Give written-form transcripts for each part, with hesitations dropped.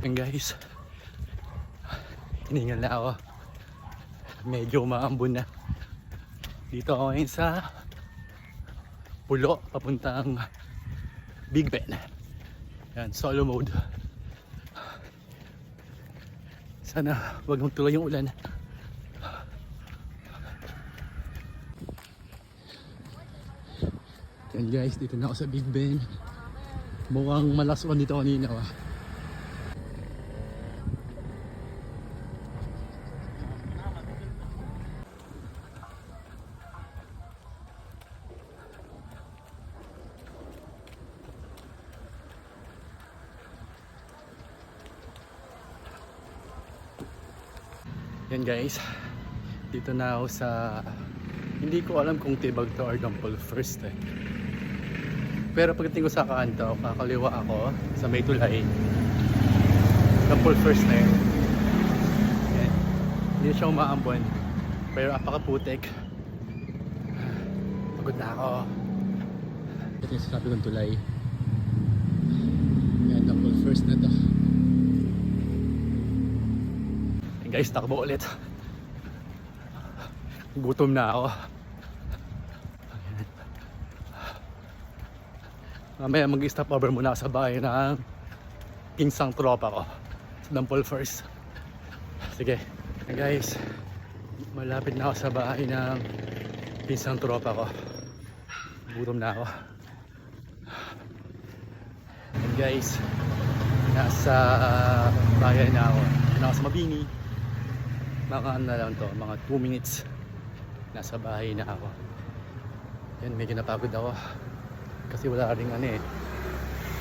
Yan guys, tiningal na ako. Medyo maambon na. Dito ako ngayon sa pulo papuntang Big Ben. Yan, solo mode. Sana wag magtuloy yung ulan. Yan guys, dito na ako sa Big Ben. Mukhang malas ulan dito kanina. Yan guys, dito na ako sa, hindi ko alam kung Tibag to or Dampol first eh. Pero pagdating ko sa kanto, kakaliwa ako sa may tulay. Dampol first na yun. Yan. Hindi siya umaambon, pero apakaputik. Pagod na ako. Ito yung sabi kong tulay. Yan, Dampol first na to. Guys, takbo ulit. Gutom na ako. Mamaya mag-stop over muna sa bahay ng pinsang tropa ko sa Dampol first. Sige guys, malapit na ako sa bahay ng pinsang tropa ko. Gutom na ako. And guys, nasa bahay na ako. Nasa Mabini. Mga ano na lang to, mga 2 minutes nasa bahay na ako. Yan, medyo napagod ako kasi wala ring ano eh,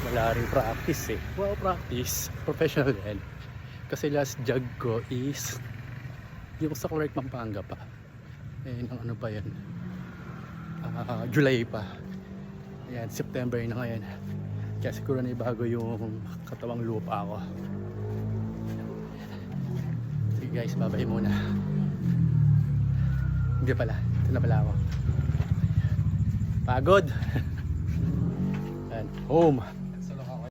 wala ring practice eh. Wow, practice, professional yan. Kasi last jog ko is yung sa Clark, Pampanga pa. Eh, ano pa yan, July pa. Yan, September na ngayon. Kaya siguro na bago yung katawang lupa ako. Guys, babay muna. Hindi pala, ito na pala ako. Pagod. And home.